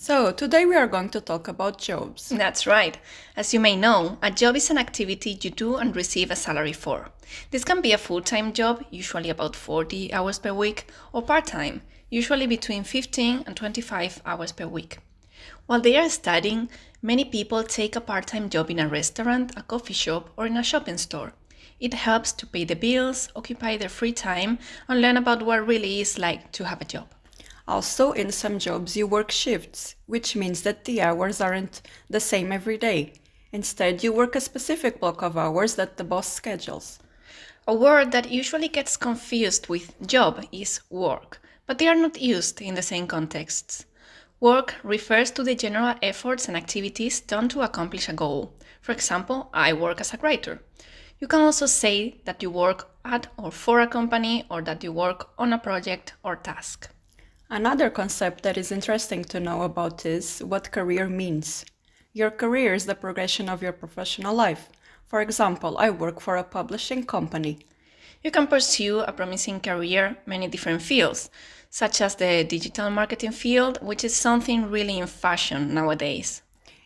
So, today we are going to talk about jobs. That's right. As you may know, a job is an activity you do and receive a salary for. This can be a full-time job, usually about 40 hours per week, or part-time, usually between 15 and 25 hours per week. While they are studying, many people take a part-time job in a restaurant, a coffee shop, or in a shopping store. It helps to pay the bills, occupy their free time, and learn about what it really is like to have a job. Also, in some jobs, you work shifts, which means that the hours aren't the same every day. Instead, you work a specific block of hours that the boss schedules. A word that usually gets confused with job is work, but they are not used in the same contexts. Work refers to the general efforts and activities done to accomplish a goal. For example, I work as a writer. You can also say that you work at or for a company or that you work on a project or task. Another concept that is interesting to know about is what career means. Your career is the progression of your professional life. For example, I work for a publishing company. You can pursue a promising career many different fields, such as the digital marketing field, which is something really in fashion nowadays.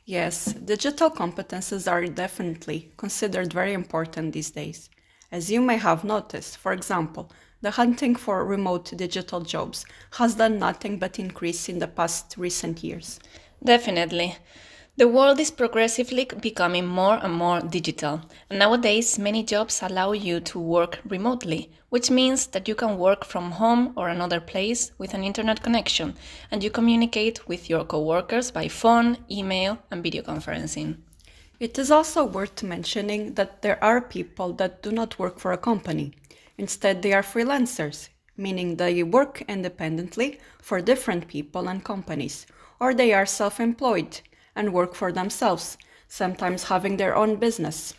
Yes, digital competences are definitely considered very important these days. As you may have noticed, for example, the hunting for remote digital jobs has done nothing but increase in the past recent years. Definitely. The world is progressively becoming more and more digital, and nowadays many jobs allow you to work remotely, which means that you can work from home or another place with an internet connection, and you communicate with your coworkers by phone, email, and video conferencing. It is also worth mentioning that there are people that do not work for a company. Instead, they are freelancers, meaning they work independently for different people and companies, or they are self-employed and work for themselves, sometimes having their own business.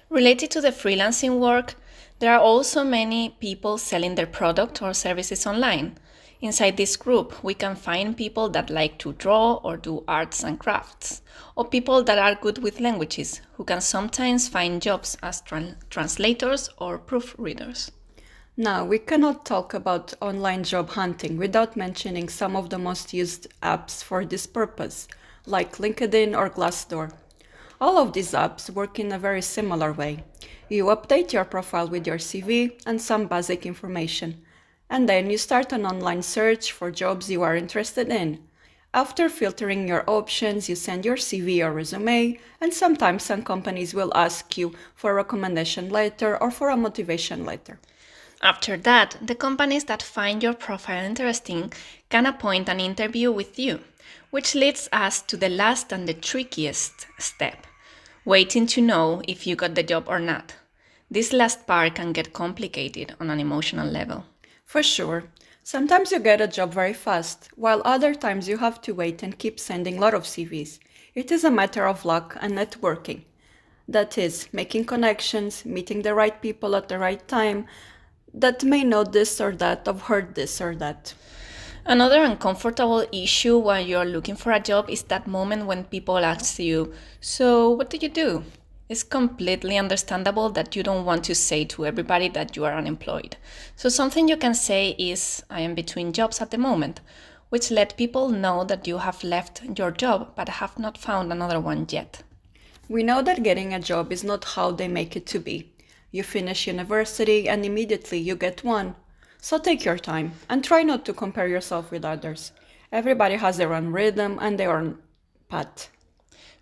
Related to the freelancing work, there are also many people selling their product or services online. Inside this group, we can find people that like to draw or do arts and crafts, or people that are good with languages, who can sometimes find jobs as translators or proofreaders. Now, we cannot talk about online job hunting without mentioning some of the most used apps for this purpose, like LinkedIn or Glassdoor. All of these apps work in a very similar way. You update your profile with your CV and some basic information, and then you start an online search for jobs you are interested in. After filtering your options, you send your CV or resume, and sometimes some companies will ask you for a recommendation letter or for a motivation letter. After that, the companies that find your profile interesting can appoint an interview with you, which leads us to the last and the trickiest step, waiting to know if you got the job or not. This last part can get complicated on an emotional level. For sure. Sometimes you get a job very fast, while other times you have to wait and keep sending a lot of CVs. It is a matter of luck and networking. That is, making connections, meeting the right people at the right time that may know this or that, have heard this or that. Another uncomfortable issue while you're looking for a job is that moment when people ask you, "So, what do you do?" It's completely understandable that you don't want to say to everybody that you are unemployed. So, something you can say is, "I am between jobs at the moment," which let people know that you have left your job but have not found another one yet. We know that getting a job is not how they make it to be. You finish university and immediately you get one. So take your time and try not to compare yourself with others. Everybody has their own rhythm and their own path.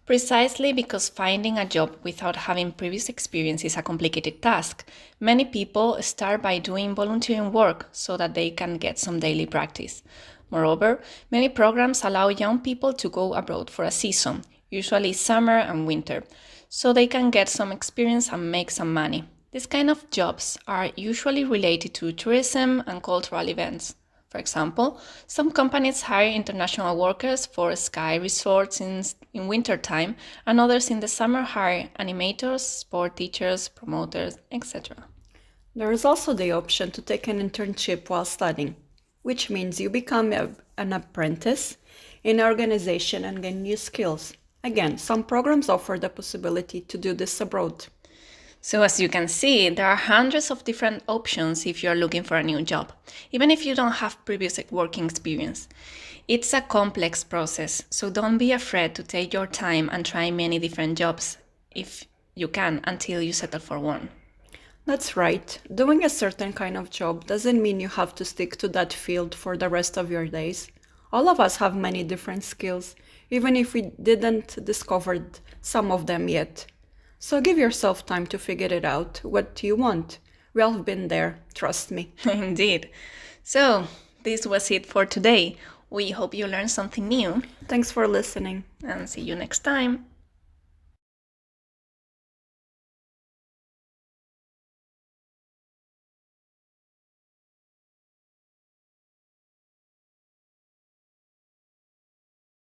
Precisely because finding a job without having previous experience is a complicated task, many people start by doing volunteering work so that they can get some daily practice. Moreover, many programs allow young people to go abroad for a season, usually summer and winter, so they can get some experience and make some money. These kind of jobs are usually related to tourism and cultural events. For example, some companies hire international workers for ski resorts in wintertime, and others in the summer hire animators, sport teachers, promoters, etc. There is also the option to take an internship while studying, which means you become an apprentice in an organization and gain new skills. Again, some programs offer the possibility to do this abroad. So as you can see, there are hundreds of different options if you're looking for a new job, even if you don't have previous working experience. It's a complex process, so don't be afraid to take your time and try many different jobs if you can until you settle for one. That's right. Doing a certain kind of job doesn't mean you have to stick to that field for the rest of your days. All of us have many different skills, even if we didn't discover some of them yet. So give yourself time to figure it out what you want. We all have been there, trust me. Indeed. So, this was it for today. We hope you learned something new Thanks for listening. and see you next time.